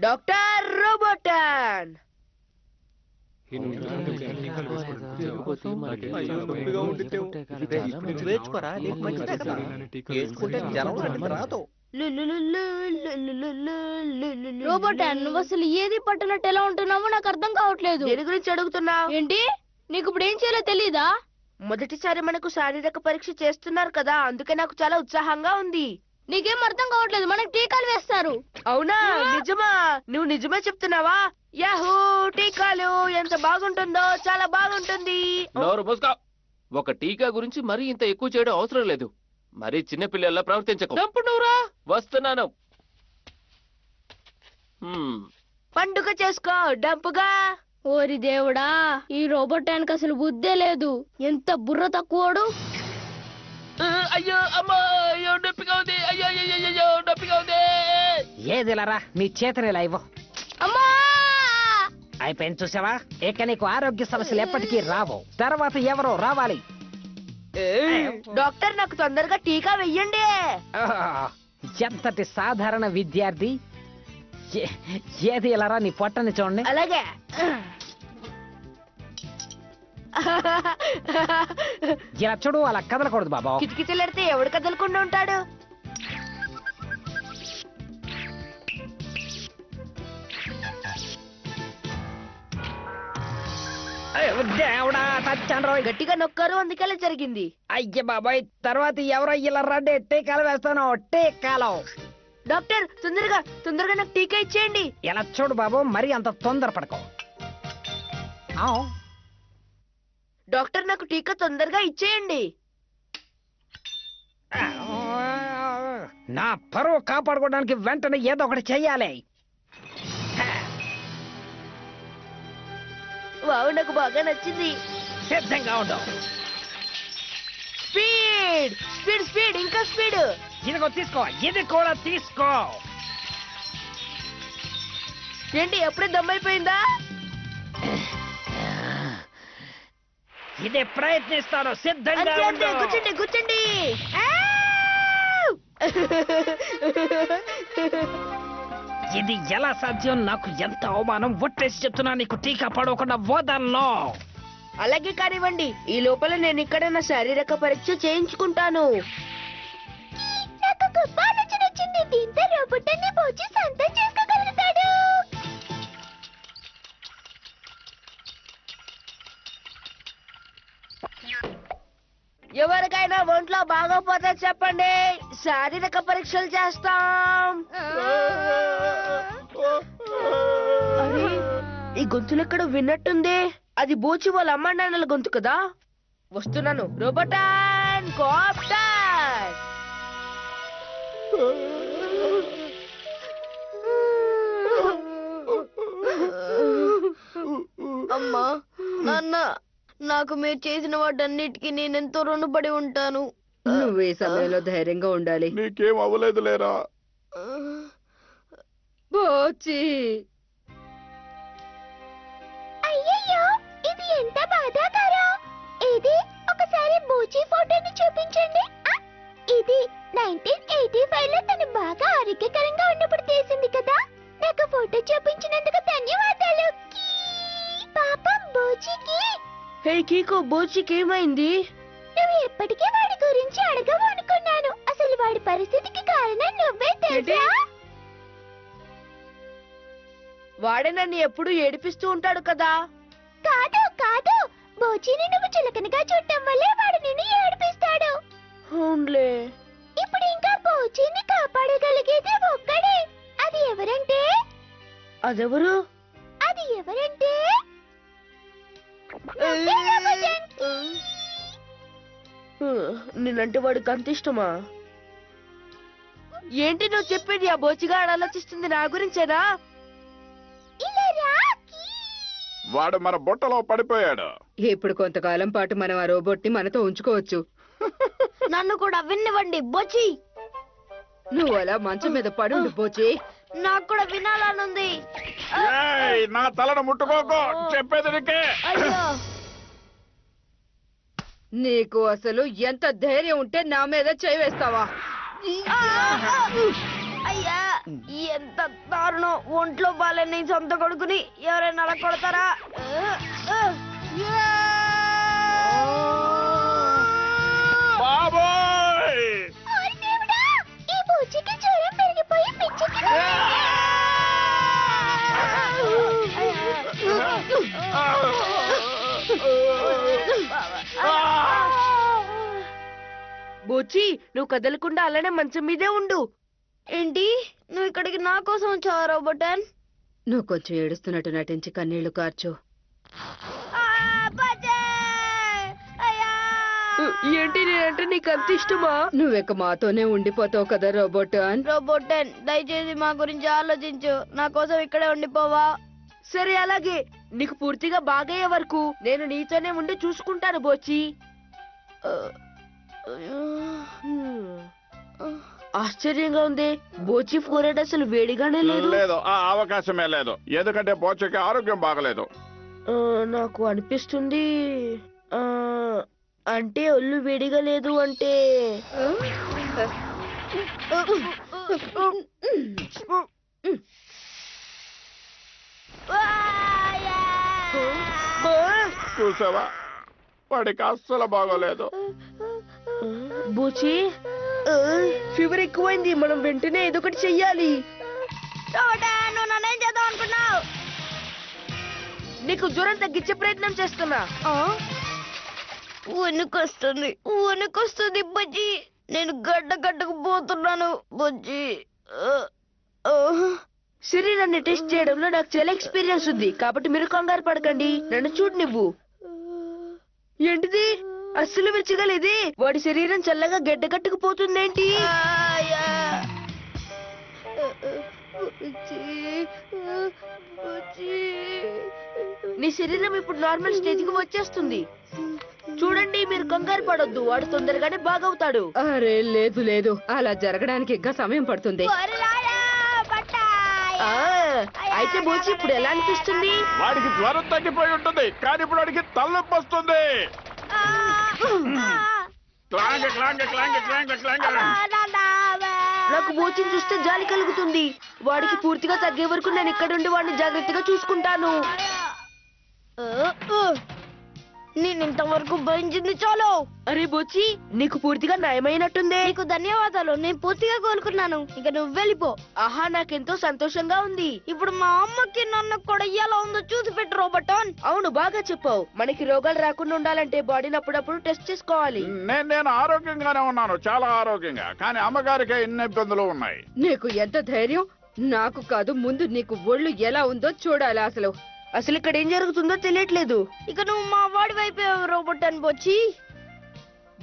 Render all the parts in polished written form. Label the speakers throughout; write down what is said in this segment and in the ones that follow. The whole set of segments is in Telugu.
Speaker 1: డాక్టర్ రోబోటన్.
Speaker 2: రోబోటన్, నువ్వు అసలు ఏది పట్టినట్టు ఎలా ఉంటున్నావో నాకు అర్థం కావట్లేదు.
Speaker 1: దేని గురించి అడుగుతున్నావు?
Speaker 2: ఏంటి, నీకు ఇప్పుడు ఏం చేయాలో తెలీదా?
Speaker 1: మొదటిసారి మనకు శారీరక పరీక్ష చేస్తున్నారు కదా, అందుకే నాకు చాలా ఉత్సాహంగా ఉంది.
Speaker 2: నీకేం అర్థం కావట్లేదు, మనకు టీకాలు వేస్తారు.
Speaker 1: అవునా? నిజమా? నువ్వు నిజమే చెప్తున్నావా? యాహూ, టీకాలు ఎంత బాగుంటుందో, చాలా బాగుంటుంది.
Speaker 3: ఒక టీకా గురించి మరీ ఇంత ఎక్కువ చేయడం అవసరం లేదు. మరీ చిన్న పిల్లల్లా ప్రవర్తించకు. చంపునూరా, వస్తున్నాను.
Speaker 1: పండుగ చేసుకో డంపుగా.
Speaker 2: ఓరి దేవుడా, ఈ రోబోటానికి అసలు బుద్ధే లేదు. ఎంత బుర్ర తక్కువడు.
Speaker 3: అయ్యో అమ్మా, అయ్యో నొప్పిగా ఉంది, అయ్యో అయ్యో నొప్పిగా ఉంది.
Speaker 4: ఏదిలరా, నీ చేతని ఇలా ఇవ్వు.
Speaker 2: అమ్మా,
Speaker 4: అయిపోయింది చూసావా? ఇక నీకు ఆరోగ్య సమస్యలు ఎప్పటికీ రావు. తర్వాత ఎవరో రావాలి.
Speaker 1: డాక్టర్, నాకు తొందరగా టీకా వెయ్యండి.
Speaker 4: ఎంతటి సాధారణ విద్యార్థి. ఏది ఇలారా, నీ పొట్టని చూడండి.
Speaker 1: అలాగే.
Speaker 4: ఇలా చూడు, అలా కదలకూడదు బాబా.
Speaker 1: కిటికీలెడితే ఎవడు కదలకుండా ఉంటాడు?
Speaker 4: దేవుడా, చచ్చాను.
Speaker 1: గట్టిగా నొక్కారు, అందుకలా జరిగింది.
Speaker 4: అయ్య బాబాయ్, తర్వాత ఎవరో ఇలా రండి, టీకాలు వేస్తాను. టీకాలు.
Speaker 1: డాక్టర్, తొందరగా నాకు టీకా ఇచ్చేయండి.
Speaker 4: ఇలా చూడు బాబు, మరి అంత తొందరపడకు.
Speaker 1: డాక్టర్, నాకు టీకా తొందరగా ఇచ్చేయండి.
Speaker 4: నా పరువు కాపాడుకోవడానికి వెంటనే ఏదో ఒకటి చెయ్యాలి.
Speaker 1: వావ్, నాకు బాగా నచ్చింది.
Speaker 4: సిద్ధంగా ఉండు.
Speaker 1: స్పీడ్ స్పీడ్ స్పీడ్, ఇంకా స్పీడ్.
Speaker 4: ఇదిగో తీసుకో, ఇది కూడా తీసుకో.
Speaker 1: ఏంటి, ఎప్పుడే దమ్మైపోయిందా?
Speaker 4: ఇది ప్రయత్నిస్తాను. సిద్ధంగా ఉండు.
Speaker 1: కూర్చోండి కూర్చోండి.
Speaker 4: ఇది ఎలా సాధ్యం? నాకు ఎంత అవమానం. ఒట్టేసి చెప్తున్నా, నీకు టీకా పడకుండా వదలను.
Speaker 1: అలాగే కానివ్వండి, ఈ లోపల నేను ఇక్కడ నా శారీరక పరీక్ష చేయించుకుంటాను.
Speaker 2: నాకు గొప్ప ఆలోచన వచ్చింది. దీంతో రోబోటాన్ని పోచి సొంతం చేసుకోగలుగుతాడు.
Speaker 1: ఎవరికైనా ఒంట్లో బాగోపోతే చెప్పండి, శారీరక పరీక్షలు చేస్తాం. అరే, ఈ గొంతులెక్కడ విన్నట్టుంది. అది బూచి వాళ్ళ అమ్మ నాన్నల గొంతు కదా. వస్తున్నాను. రోబోటాన్ కాప్టర్.
Speaker 2: అమ్మా, నాన్న, నాకు మీరు చేసిన వాటన్నిటికీ నేనెంతో రుణపడి ఉంటాను.
Speaker 1: నువ్వు ఈ సమయంలో ధైర్యంగా ఉండాలి.
Speaker 5: నీకేం అవ్వలేదు లేరా?
Speaker 1: బోచి,
Speaker 2: అయ్యయ్యో, ఇది ఎంత బాధాకరం. ఇది ఒకసారి బూచి ఫోటోని చూపించండి. ఇది 1985 లో తను బాగా ఆరోగ్యకరంగా ఉన్నప్పుడు తీసింది కదా. నాకు ఫోటో చూపించినందుకు ధన్యవాదాలు. పాపం బూచికి.
Speaker 1: హే కీకో, బోచికి ఏమైంది?
Speaker 2: నువ్వు ఎప్పటికీ వాడి గురించి అడగవు అనుకున్నాను. అసలు వాడి పరిస్థితికి కారణం నువ్వే తెలుసా?
Speaker 1: వాడే నన్ను ఎప్పుడు ఏడిపిస్తూ ఉంటాడు కదా.
Speaker 2: కాదు కాదు, బోచిని నువ్వు చులకనగా చూడటం వల్లే వాడు నిన్ను ఏడిపిస్తాడు.
Speaker 1: అవునులే.
Speaker 2: ఇప్పుడు ఇంకా బోచిని కాపాడగలిగేది ఒక్కడే. అది ఎవరంటే
Speaker 1: అదెవరు?
Speaker 2: అది ఎవరంటే
Speaker 1: నేనంటే వాడికి అంత ఇష్టమా? ఏంటి నువ్వు చెప్పేది? ఆ బోచిగా ఆలోచిస్తుంది నా గురించేనా?
Speaker 5: వాడు మన బుట్టలో పడిపోయాడు.
Speaker 1: ఇప్పుడు కొంతకాలం పాటు మనం ఆ రోబోట్ ని మనతో ఉంచుకోవచ్చు.
Speaker 2: నన్ను కూడా వినివ్వండి బోచి.
Speaker 1: నువ్వు అలా మంచం మీద పడుండు బోచి.
Speaker 2: నాకు కూడా వినాలనుంది.
Speaker 5: ఏయ్, నా తలను ముట్టుకోకు, చెప్పేది నీకే.
Speaker 2: అయ్యో,
Speaker 1: నీకు అసలు ఎంత ధైర్యం ఉంటే నా మీద చేయి వేస్తావా?
Speaker 2: అయ్యా,
Speaker 1: ఎంత దారుణం, ఒంట్లో బాలేని సొంత కొడుకుని ఎవరైనా అలా కొడతారా?
Speaker 5: బాబోయ్!
Speaker 2: ఓరి దేవుడా! ఈ బుజ్జికి జ్వరం పెరిగిపోయి పిచ్చికి
Speaker 1: బోచి, నువ్వు కదలకుండా అలానే మంచం మీదే ఉండు. ఏంటి, నువ్వు ఇక్కడికి నా కోసం వచ్చావా రోబోటన్?
Speaker 6: నువ్వు కొంచెం ఏడుస్తున్నట్టు నటించి కన్నీళ్లు కార్చు.
Speaker 1: ఏంటి, నేనంటే నీకు అంత ఇష్టమా?
Speaker 6: నువ్వెక్క మాతోనే ఉండిపోతావు కదా రోబోటన్.
Speaker 1: రోబోటన్, దయచేసి మా గురించి ఆలోచించు. నా కోసం ఇక్కడే ఉండిపోవా? సరే, అలాగే. నీకు పూర్తిగా బాగయ్యే వరకు నేను నీతోనే ఉండి చూసుకుంటాను బోచి. ఆశ్చర్యంగా ఉంది, బోచి ఫోరెడ్ అసలు వేడిగానే లేదు.
Speaker 5: లేదు, ఆ అవకాశమే లేదు. ఎందుకంటే బోచకి ఆరోగ్యం బాగలేదు.
Speaker 1: నాకు అనిపిస్తుంది, అంటే ఒళ్ళు వేడిగా లేదు అంటే
Speaker 5: చూసావా, వాడికి అస్సలు బాగోలేదు.
Speaker 1: బూచి, ఫీవర్ ఎక్కువైంది. మనం వెంటనే ఏదో ఒకటి చెయ్యాలి. నువ్వు నన్నేం చేద్దాం అనుకున్నావు? నీకు జ్వరం తగ్గించే ప్రయత్నం చేస్తున్నా. వణుకొస్తుంది బుజ్జి. నేను గడ్డకు పోతున్నాను బుజ్జి. శరీరాన్ని టెస్ట్ చేయడంలో నాకు చాలా ఎక్స్పీరియన్స్ ఉంది, కాబట్టి మీరు కంగారు పడకండి. నన్ను చూడు నువ్వు. ఏంటిది, అస్సలు వెచ్చగా లేదే. వాడి శరీరం చల్లగా గడ్డకట్టుకు పోతుందేంటి? నీ శరీరం ఇప్పుడు నార్మల్ స్టేజ్ కి వచ్చేస్తుంది. చూడండి, మీరు కంగారు పడొద్దు. వాడు తొందరగానే బాగవుతాడు.
Speaker 6: అరే లేదు లేదు, అలా జరగడానికి ఇంకా సమయం పడుతుంది.
Speaker 1: అయితే బోచి, ఇప్పుడు ఎలా అనిపిస్తుంది?
Speaker 5: వాడికి జ్వరం తగ్గిపోయి ఉంటుంది, కానీ ఇప్పుడు వాడికి తలనొప్పి వస్తుంది. క్లాంగ క్లాంగ క్లాంగ క్లాంగ క్లాంగ.
Speaker 1: నాకు బోచిని చూస్తే జాలి కలుగుతుంది. వాడికి పూర్తిగా తగ్గే వరకు నేను ఇక్కడుండి వాడిని జాగ్రత్తగా చూసుకుంటాను. నేను ఇంతవరకు భరించింది చాలు. అరే బోచి, నీకు పూర్తిగా నయమైనట్టుందే. నీకు ధన్యవాదాలు, నేను పూర్తిగా కోలుకున్నాను. ఇక నువ్వు వెళ్ళిపో. ఆహా, నాకెంతో సంతోషంగా ఉంది. ఇప్పుడు మా అమ్మకి నన్ను కూడా ఎలా ఉందో చూసి పెట్టు రోబోటన్. అవును, బాగా చెప్పావు. మనకి రోగాలు రాకుండా ఉండాలంటే బాడీని అప్పుడప్పుడు టెస్ట్ చేసుకోవాలి.
Speaker 5: నేను ఆరోగ్యంగానే ఉన్నాను, చాలా ఆరోగ్యంగా. కానీ అమ్మగారికి ఎన్ని ఇబ్బందులు ఉన్నాయి.
Speaker 6: నీకు ఎంత ధైర్యం? నాకు కాదు, ముందు నీకు ఒళ్ళు ఎలా ఉందో చూడాలి.
Speaker 1: అసలు ఇక్కడ ఏం జరుగుతుందో తెలియట్లేదు. ఇక నువ్వు మా వాడి వైపు రోబోటన్ బోచి.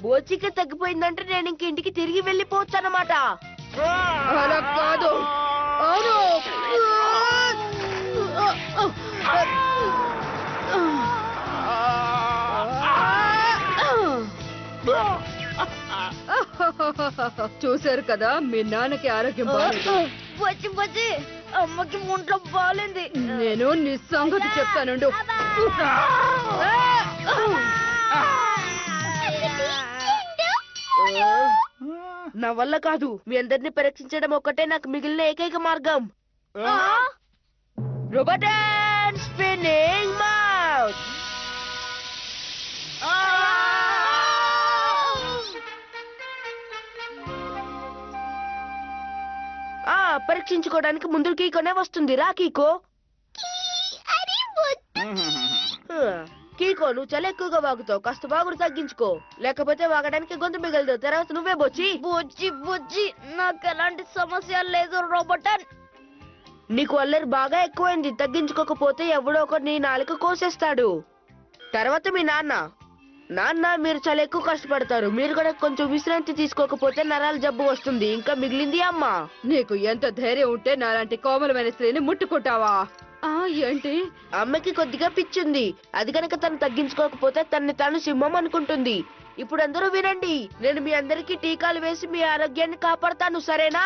Speaker 1: బోచికి తగ్గిపోయిందంటే నేను ఇంక ఇంటికి తిరిగి వెళ్ళిపోవచ్చు అన్నమాట.
Speaker 6: అలా కాదు. అవును. చూశారు కదా, మీ నాన్నకి ఆరోగ్యం బాగాలేదు.
Speaker 1: బోచి, అమ్మకి ఒంట్లో బాగాలేదు.
Speaker 6: నేను నీ సంగతి చెప్తానుండు.
Speaker 1: నా వల్ల కాదు. మీ అందరిని పరీక్షించడం ఒక్కటే నాకు మిగిలిన ఏకైక మార్గం. రోబోటన్ స్పిన్నింగ్ మౌత్. పరీక్షించుకోవడానికి ముందు కీకోనే వస్తుంది. రా కీకో. కీకో, నువ్వు చాలా ఎక్కువగా వాగుతావు. కాస్త వాగుడు తగ్గించుకో, లేకపోతే వాగడానికి గొంతు మిగలదు. తర్వాత నువ్వే బొచ్చి. బొచ్చి, నాకు ఎలాంటి సమస్య లేదు రోబోటన్. నీకు అల్లరి బాగా ఎక్కువైంది. తగ్గించుకోకపోతే ఎవడో ఒకటి నీ నాలుక కోసేస్తాడు. తర్వాత మీ నాన్న మీరు చాలా ఎక్కువ కష్టపడతారు. మీరు కూడా కొంచెం విశ్రాంతి తీసుకోకపోతే నరాల జబ్బు వస్తుంది. ఇంకా మిగిలింది అమ్మ.
Speaker 6: నీకు ఎంత ధైర్యం ఉంటే నాలాంటి కోమలమైన స్త్రీని ముట్టుకుంటావా? ఏంటి?
Speaker 1: అమ్మకి కొద్దిగా పిచ్చింది. అది కనుక తను తగ్గించుకోకపోతే తన్ని తాను సింహం అనుకుంటుంది. ఇప్పుడు అందరూ వినండి. నేను మీ అందరికీ టీకాలు వేసి మీ ఆరోగ్యాన్ని కాపాడతాను, సరేనా?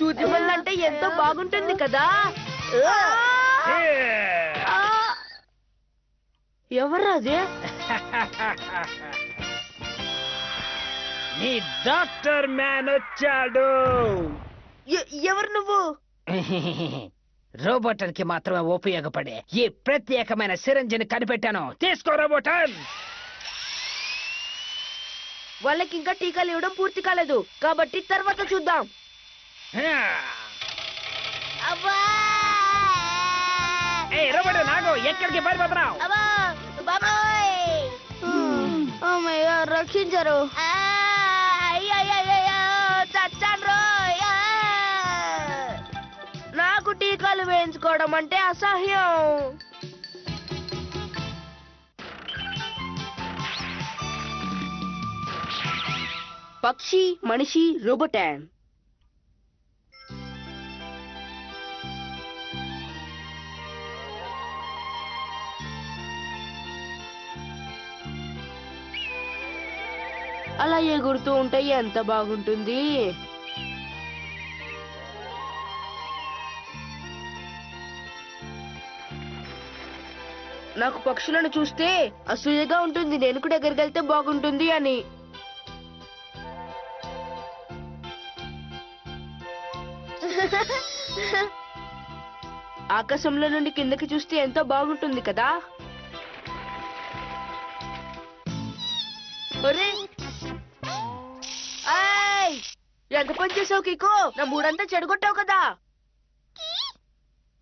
Speaker 1: సూది అంటే ఎంతో బాగుంటుంది కదా. ఎవరు అదే?
Speaker 4: ఈ డాక్టర్ మ్యాన్ వచ్చాడు.
Speaker 1: ఎవరు నువ్వు?
Speaker 4: రోబోటన్ కి మాత్రమే ఉపయోగపడే ఈ ప్రత్యేకమైన సిరంజిని కనిపెట్టాను. తీసుకో రోబోటన్.
Speaker 1: వాళ్ళకి ఇంకా టీకాలు ఇవ్వడం పూర్తి కాలేదు కాబట్టి తర్వాత చూద్దాం.
Speaker 4: రోబోటన్ ఆగు, ఎక్కడికి పారిపోతున్నావు?
Speaker 1: రక్షించారు. నాకు టీకాలు వేయించుకోవడం అంటే అసహ్యం. పక్షి, మనిషి, రోబోటాన్. అలా ఎగురుతూ ఉంటే ఎంత బాగుంటుంది. నాకు పక్షులను చూస్తే అసూయగా ఉంటుంది. నేను కూడా ఎగరగలితే బాగుంటుంది అని. ఆకాశంలో నుండి కిందకి చూస్తే ఎంతో బాగుంటుంది కదా. ఒరే, ఎంత పని చేసావు కికో? నా మూడంతా చెడగొట్టావు కదా.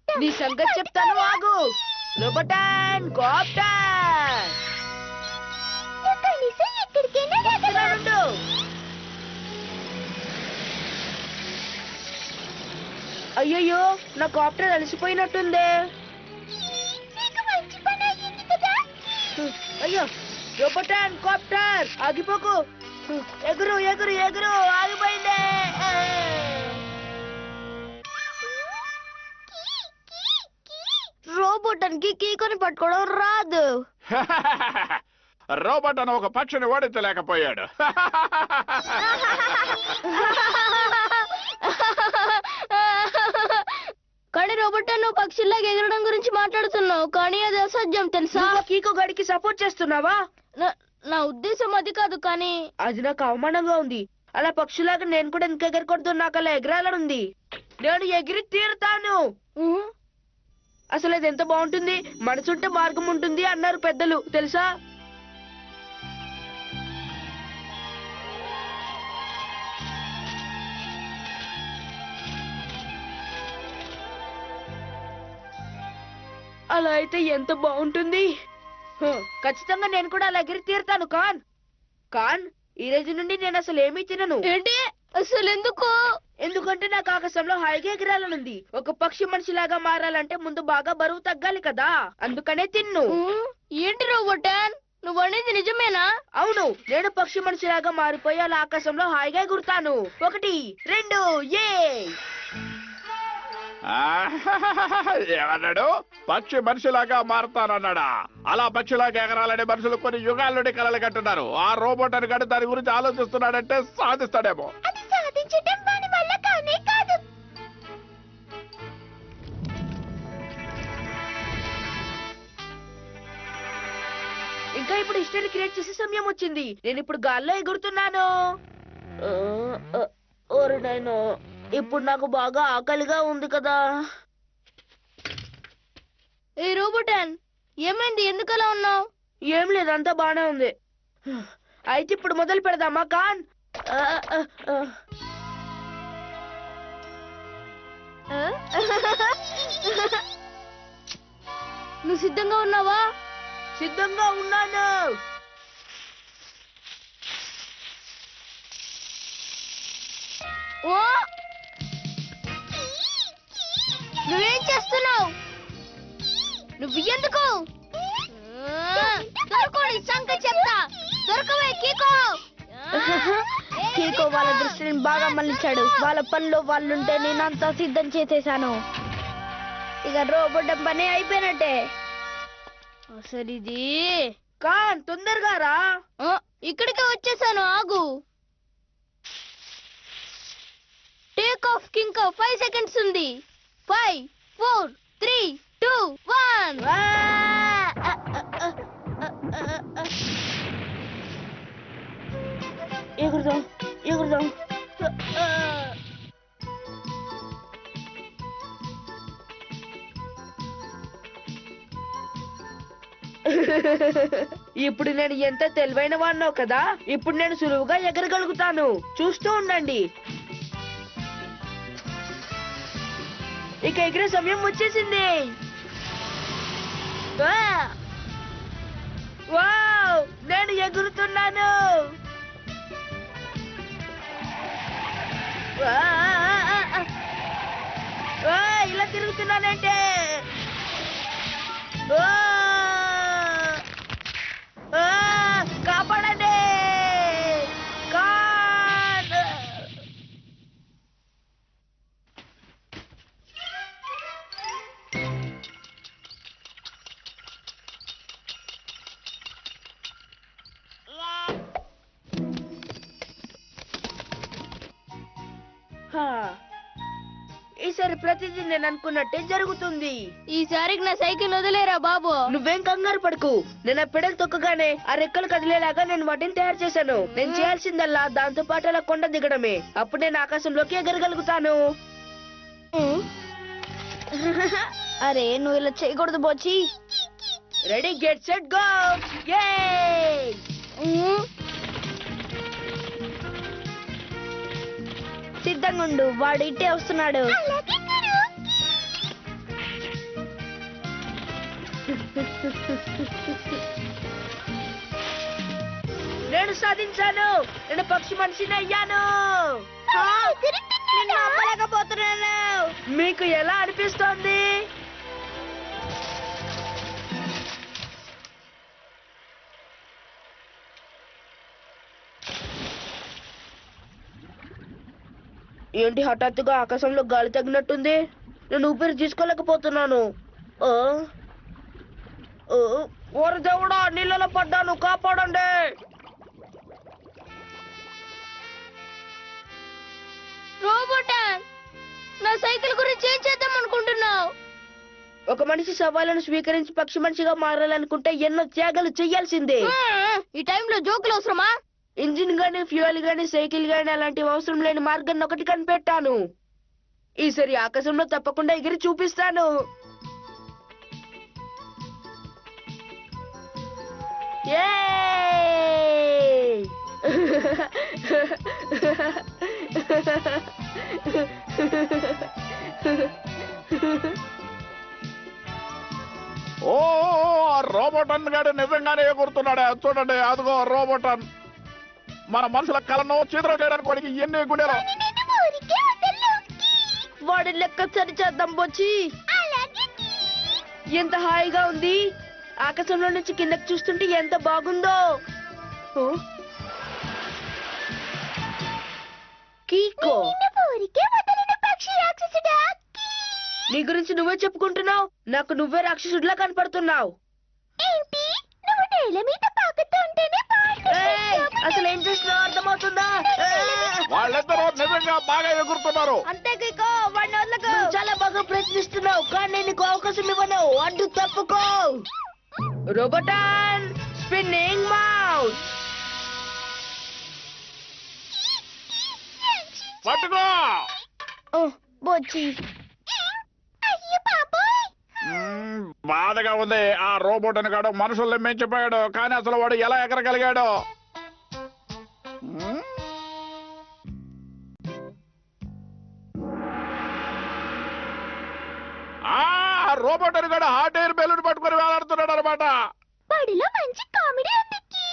Speaker 1: నీ సంగతి చెప్తాను, ఆగు. రోబోటాన్ కాప్టర్ వస్తున్నాడు. అయ్యయ్యో, నా కాప్టర్ అలసిపోయినట్టుందే. అయ్యో, రోబోటాన్ కాప్టర్ ఆగిపోకు. ఎగురు ఎగురు ఎగురు, ఆగిపోయిందే. రోబోటన్ కి కీకొని పట్టుకోవడం రాదు.
Speaker 5: రోబోట్ అని ఒక పక్షిని ఓడించలేకపోయాడు.
Speaker 1: కానీ రోబోటన్ నువ్వు పక్షిలాగా ఎగరడం గురించి మాట్లాడుతున్నావు, కానీ అది అసాధ్యం తెలుసా. కీకో గడికి సపోర్ట్ చేస్తున్నావా? నా ఉద్దేశం అది కాదు, కానీ అది నాకు అవమానంగా ఉంది. అలా పక్షులాగా నేను కూడా ఇంకా ఎగరకూడదు. నాకు అలా ఎగరాలనుంది. నేను ఎగిరి తీరుతాను. అసలు అది ఎంత బాగుంటుంది. మనసుంటే మార్గం ఉంటుంది అన్నారు పెద్దలు, తెలుసా. అలా అయితే ఎంత బాగుంటుంది. ఖచ్చితంగా నేను కూడా అలా ఎగిరి తీరుతాను. కాన్ ఈ రోజు నుండి నేను అసలు ఏమీ తినను. ఏంటి అసలు? ఎందుకు? ఎందుకంటే నాకు ఆకాశంలో హాయిగా ఎగిరాలనుంది. ఒక పక్షి మనిషిలాగా మారాలంటే ముందు బాగా బరువు తగ్గాలి కదా, అందుకనే తిన్ను. ఏంటి రోబోటాన్, నువ్వు అనేది నిజమేనా? అవును, నేను పక్షి మనిషిలాగా మారిపోయి అలా ఆకాశంలో హాయిగా ఎగురుతాను. 1 2 ఏ.
Speaker 5: ఏమన్నాడు? పక్షి మనిషిలాగా మారుతానన్నాడా? అలా పక్షిలాగా ఎగరాలని మనుషులు కొన్ని యుగాల నుండి కలలు కంటున్నారు. ఆ రోబోట్ అని గడి దాని గురించి ఆలోచిస్తున్నాడంటే సాధిస్తాడేమో.
Speaker 1: ఇంకా ఇప్పుడు హిస్టరీ క్రియేట్ చేసే సమయం వచ్చింది. నేను ఇప్పుడు గాల్లో ఎగురుతున్నాను. ఓరినైనా, ఇప్పుడు నాకు బాగా ఆకలిగా ఉంది కదా. ఏ రోబోటాన్, ఏమైంది? ఎందుకు అలా ఉన్నావు? ఏం లేదు, అంతా బానే ఉంది. అయితే ఇప్పుడు మొదలు పెడదామా కాన్? నువ్వు సిద్ధంగా ఉన్నావా? సిద్ధంగా ఉన్నాను. ఓ, నువ్వేం చేస్తున్నావు? నువ్వు ఎందుకు? దొరకని సంగతి చెప్తా. దొరకవే కీకో. కీకో వాళ్ళ దృష్టిని బాగా మళ్ళించాడు. వాళ్ళ పనిలో వాళ్ళుంటే నేనంతా సిద్ధం చేసేసాను. ఇక రోబోట్ పని అయిపోయినట్టే. అసలు ఇది కాన్, తొందరగా రా. ఇక్కడికే వచ్చేసాను, ఆగు. టేక్ ఆఫ్ కింకా 5 సెకండ్స్ ఉంది. 5 4 3 2 1. ఎగురుదాం. ఇప్పుడు నేను ఎంత తెలివైన వాడినో కదా. ఇప్పుడు నేను సులువుగా ఎగరగలుగుతాను. చూస్తూ ఉండండి. ఇక ఎగిరే సమయం వచ్చేసింది. వావ్, నేను ఎగురుతున్నాను. ఇలా తిరుగుతున్నానంటే కాపాడండి. ఈసారి ప్రతిదీ నేను అనుకున్నట్టే జరుగుతుంది.
Speaker 2: ఈసారికి నా సైకిల్ వదిలేరా బాబు.
Speaker 1: నువ్వేం కంగారు పడుకు. నేను ఆ పెడల్ తొక్కగానే ఆ రెక్కలు కదిలేలాగా నేను వాటిని తయారు చేశాను. నేను చేయాల్సిందల్లా దాంతో పాటు అలా కొండ దిగడమే. అప్పుడు నేను ఆకాశంలోకి ఎగరగలుగుతాను.
Speaker 2: అరే నువ్వు ఇలా చేయకూడదు బోచి.
Speaker 1: Ready, get set, go.
Speaker 2: సిద్ధంగా ఉండు, వాడు ఇట్టే వస్తున్నాడు.
Speaker 1: నేను సాధించాను. నేను పక్షి మనిషిని అయ్యాను. మీకు ఎలా అనిపిస్తోంది? ఏంటి హఠాత్తుగా ఆకాశంలో గాలి తగినట్టుంది? నేను ఊపిరి తీసుకోలేకపోతున్నాను. ఓరి దేవుడా, నీళ్ళలో పడ్డాను, కాపాడండి.
Speaker 2: రోబోటన్, నా సైకిల్ గురించి ఏం చేద్దాం అనుకుంటున్నావు?
Speaker 1: ఒక మనిషి సవాళ్ళను స్వీకరించి పక్షి మనిషిగా మారాలనుకుంటే ఎన్నో త్యాగాలు చెయ్యాల్సిందే.
Speaker 2: ఈ టైంలో జోకులు అవసరమా?
Speaker 1: ఇంజిన్ గానీ, ఫ్యూయల్ గానీ, సైకిల్ గానీ అలాంటివి అవసరం లేని మార్గాన్ని ఒకటి కనిపెట్టాను. ఈసారి ఆకాశంలో తప్పకుండా ఎగిరి చూపిస్తాను.
Speaker 5: ఓ రోబోటన్ గాడు నిజంగానే ఎగురుతున్నాడు. చూడండి, అదిగో రోబోటన్. మన మనుషుల కళను చిత్రం చేయడానికి వాడికి ఎన్ని గుండెలు.
Speaker 1: వాడి లెక్క సరి చేద్దాం బొచ్చి. ఎంత హాయిగా ఉంది. ఆకాశంలో నుంచి కిందకి చూస్తుంటే ఎంత బాగుందో. కీకో, నీ గురించి నువ్వే చెప్పుకుంటున్నావు. నాకు నువ్వే రాక్షసుడిలా కనపడుతున్నావు. అసలు ఏం చేస్తున్నావు అర్థమవుతుందా?
Speaker 5: వాళ్ళిద్దరూ నిజంగా బాగా ఎగురుతున్నారు.
Speaker 1: అంతే కీకో, వాడిని వదలకు. నువ్వు చాలా బాగా ప్రయత్నిస్తున్నావు, కానీ నేను నీకు అవకాశం ఇవ్వను. అడ్డు తప్పుకో. రోబోటన్ స్పిన్నింగ్ మౌత్.
Speaker 5: పట్టుకో.
Speaker 2: బొచ్చి,
Speaker 5: బాధగా ఉంది. ఆ రోబోటన్ గాడు మనుషుల్ని మించిపోయాడు, కానీ అసలు వాడు ఎలా ఎగరగలిగాడు? ఆ రోబోటన్ గాడు హాట్ ఎయిర్ బెలూన్ పట్టుకుని వేలాడుతున్నాడు అనమాట.
Speaker 2: వాడిలో మంచి కామెడీ ఉంది.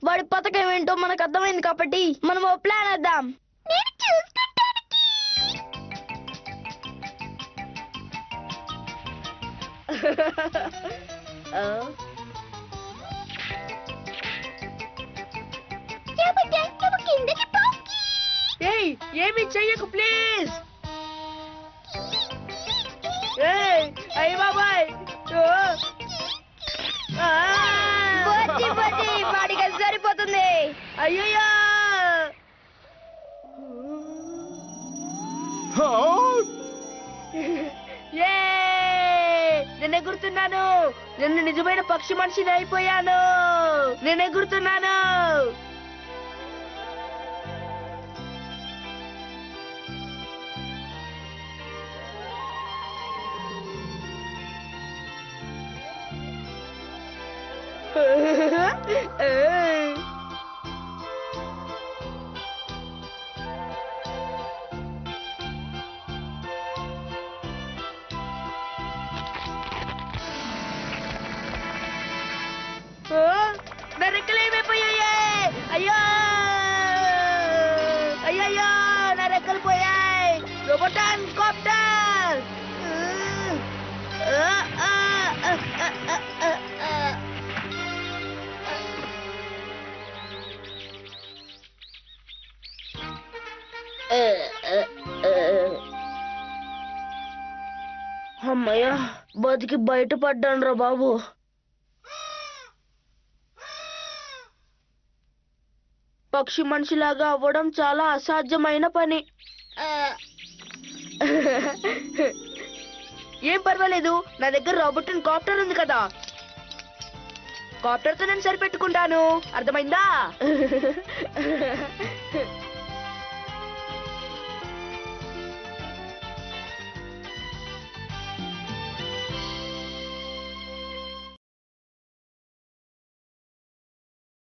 Speaker 1: వాడి పథకం ఏంటో మనకు అర్థమైంది కాబట్టి మనం ఓ ప్లాన్ వేద్దాం.
Speaker 2: నేను చూసుకుంటాను. నువ్వు కిందకి పో.
Speaker 1: ఏయ్, ఏమి చెయ్యకు ప్లీజ్. అయ్య బాబాయ్, వాడికి అది సరిపోతుంది. అయ్యయ్యో, నేను ఎగురుతున్నాను. నేను నిజమైన పక్షి మనిషిని అయిపోయాను. నేను ఎగురుతున్నాను. నా రెక్కలు ఏమైపోయాయి? అయ్యో అయ్యయ్యో, నా రెక్కలు పోయాయి. రోబోటాన్ కాప్టర్. అమ్మయ్యా, బతికి బయటపడ్డాను రా బాబు. పక్షి మనిషిలాగా అవ్వడం చాలా అసాధ్యమైన పని. ఏం పర్వాలేదు, నా దగ్గర రోబోటిన్ కాప్టర్ ఉంది కదా. కాప్టర్ తో నేను సరిపెట్టుకుంటాను, అర్థమైందా?